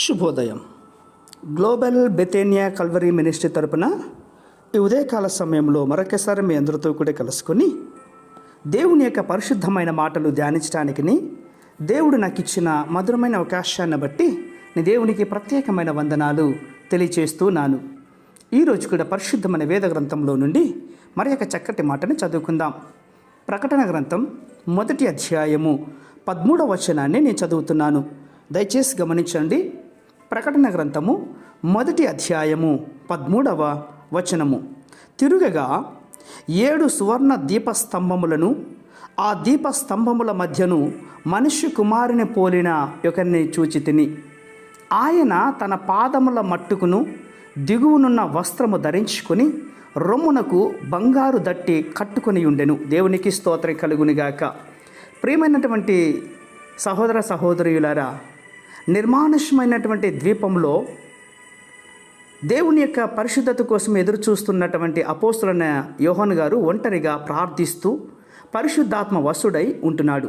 శుభోదయం. Global బెతేనియా Calvary ministry తరపున ఈ ఉదయకాల సమయంలో మరొకసారి మీ అందరితో కూడా కలుసుకొని దేవుని యొక్క పరిశుద్ధమైన మాటలు ధ్యానించడానికి దేవుడు నాకు ఇచ్చిన మధురమైన అవకాశాన్ని బట్టి నేను దేవునికి ప్రత్యేకమైన వందనాలు తెలియచేస్తున్నాను. ఈరోజు కూడా పరిశుద్ధమైన వేద గ్రంథంలో నుండి మరి యొక్క చక్కటి మాటని చదువుకుందాం. ప్రకటన గ్రంథం 1వ అధ్యాయము 13వ వచనాన్ని నేను చదువుతున్నాను. దయచేసి గమనించండి. ప్రకటన గ్రంథము 1వ అధ్యాయము 13వ వచనము. తిరుగగా 7 సువర్ణ దీపస్తంభములను, ఆ దీపస్తంభముల మధ్యను మనుష్య కుమారుని పోలిన ఒకరిని చూచితిని. ఆయన తన పాదముల మట్టుకును దిగువనున్న వస్త్రము ధరించుకొని రొమ్మునకు బంగారు దట్టి కట్టుకొని ఉండెను. దేవునికి స్తోత్రం కలుగునిగాక. ప్రియమైనటువంటి సహోదర సహోదరులారా, నిర్మానుష్యమైనటువంటి ద్వీపంలో దేవుని యొక్క పరిశుద్ధత కోసం ఎదురు చూస్తున్నటువంటి అపోస్తులైన యోహాను గారు ఒంటరిగా ప్రార్థిస్తూ పరిశుద్ధాత్మ వశుడై ఉంటున్నాడు.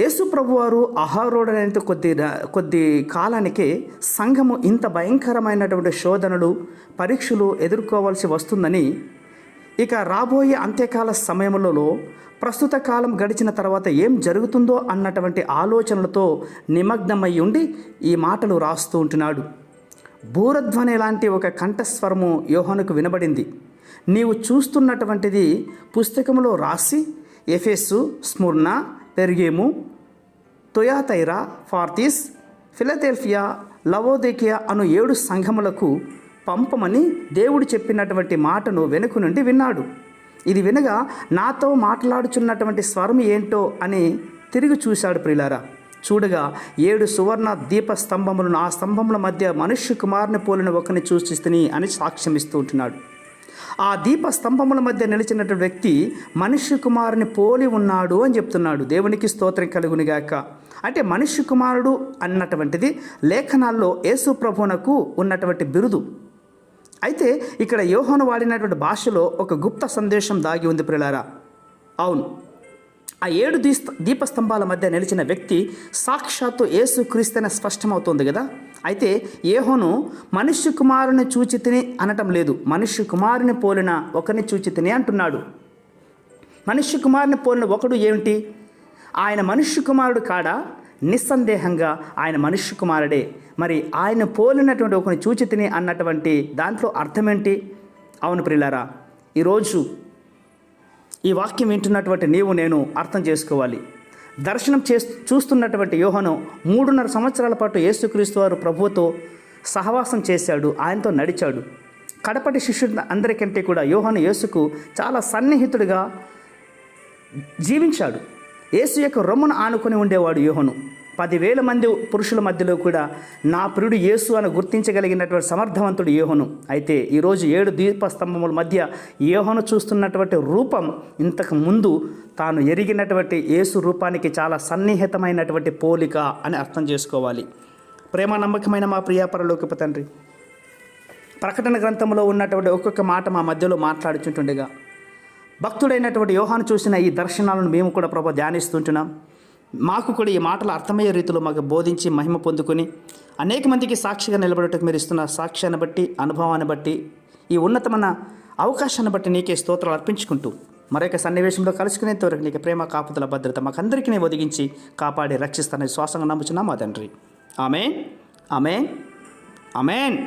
యేసు ప్రభువారు ఆహారోడైనంత కొద్ది కాలానికే సంఘము ఇంత భయంకరమైనటువంటి శోధనలు పరీక్షలు ఎదుర్కోవాల్సి వస్తుందని, ఇక రాబోయే అంత్యకాల సమయంలో ప్రస్తుత కాలం గడిచిన తర్వాత ఏం జరుగుతుందో అన్నటువంటి ఆలోచనలతో నిమగ్నమై ఉండి ఈ మాటలు రాస్తూ ఉంటున్నాడు. భూరధ్వని లాంటి ఒక కంఠస్వరము యోహానుకు వినబడింది. నీవు చూస్తున్నటువంటిది పుస్తకంలో రాసి ఎఫెసు, స్ముర్న, పెర్గేము, తుయాతైరా, ఫార్తీస్, ఫిలదెల్ఫియా, లవోదికియా అను 7 సంఘములకు పంపమని దేవుడు చెప్పినటువంటి మాటను వెనుక నుండి విన్నాడు. ఇది వినగా నాతో మాట్లాడుచున్నటువంటి స్వరం ఏంటో అని తిరిగి చూశాడు. ప్రియులారా, చూడగా 7 సువర్ణ దీప స్తంభములను, ఆ స్తంభముల మధ్య మనుష్య కుమారుని పోలిన ఒకరిని చూసిస్తుని అని సాక్ష్యమిస్తూ ఉంటున్నాడు. ఆ దీప స్తంభముల మధ్య నిలిచినటువంటి వ్యక్తి మనుష్య కుమారుని పోలి ఉన్నాడు అని చెప్తున్నాడు. దేవునికి స్తోత్రం కలుగునిగాక. అంటే మనుష్య కుమారుడు అన్నటువంటిది లేఖనాల్లో యేసు ప్రభువునకు ఉన్నటువంటి బిరుదు. అయితే ఇక్కడ యోహాను వాడినటువంటి భాషలో ఒక గుప్త సందేశం దాగి ఉంది ప్రియులారా. అవును, ఆ 7 దీపస్తంభాల మధ్య నిలిచిన వ్యక్తి సాక్షాత్తు యేసు క్రీస్తుని స్పష్టమవుతుంది కదా. అయితే యోహాను మనుష్య కుమారుని చూచితిని అనటం లేదు, మనుష్య కుమారుని పోలిన ఒకరిని చూచితిని అంటున్నాడు. మనుష్య కుమారుని పోలిన ఒకడు ఏమిటి? ఆయన మనుష్య కుమారుడు కాడా? నిస్సందేహంగా ఆయన మనుష్య కుమారుడే. మరి ఆయన పోలినటువంటి ఒకరిని చూచితిని అన్నటువంటి దాంట్లో అర్థం ఏంటి? అవును ప్రియులారా, ఈరోజు ఈ వాక్యం వింటున్నటువంటి నీవు నేను అర్థం చేసుకోవాలి. దర్శనం చూస్తున్నటువంటి యోహాను 3.5 సంవత్సరాల పాటు యేసుక్రీస్తు వారు ప్రభువుతో సహవాసం చేశాడు, ఆయనతో నడిచాడు. కడపటి శిష్యుడు అందరికంటే కూడా యోహాను యేసుకు చాలా సన్నిహితుడిగా జీవించాడు. యేసు యొక్క రొమ్మును ఆనుకొని ఉండేవాడు యోహాను. 10,000 మంది పురుషుల మధ్యలో కూడా నా ప్రియుడు యేసు అని గుర్తించగలిగినటువంటి సమర్థవంతుడు యోహాను. అయితే ఈరోజు 7 దీపస్తంభముల మధ్య యోహాను చూస్తున్నటువంటి రూపం ఇంతకు ముందు తాను ఎరిగినటువంటి యేసు రూపానికి చాలా సన్నిహితమైనటువంటి పోలిక అని అర్థం చేసుకోవాలి. ప్రేమ నమ్మకమైన మా ప్రియ పరలోకపు తండ్రి, ప్రకటన గ్రంథంలో ఉన్నటువంటి ఒక్కొక్క మాట మా మధ్యలో మాట్లాడుచుంటుండగా భక్తుడైనటువంటి యోహాను చూసిన ఈ దర్శనాలను మేము కూడా ప్రభు ధ్యానిస్తుంటున్నాం. మాకు కూడా ఈ మాటలు అర్థమయ్యే రీతిలో మాకు బోధించి మహిమ పొందుకొని అనేక మందికి సాక్షిగా నిలబడటకు మీరు ఇస్తున్న సాక్ష్యాన్ని బట్టి, అనుభవాన్ని బట్టి, ఈ ఉన్నతమైన అవకాశాన్ని బట్టి నీకే స్తోత్రాలు అర్పించుకుంటూ మరొక సన్నివేశంలో కలుసుకునేంతవరకు నీకు ప్రేమ, కాపుదల, భద్రత మాకందరికీ ఒదిగించి కాపాడి రక్షిస్తానని శ్వాసంగా నమ్ముచున్నాం మా తండ్రి. ఆమేన్, ఆమేన్, ఆమేన్.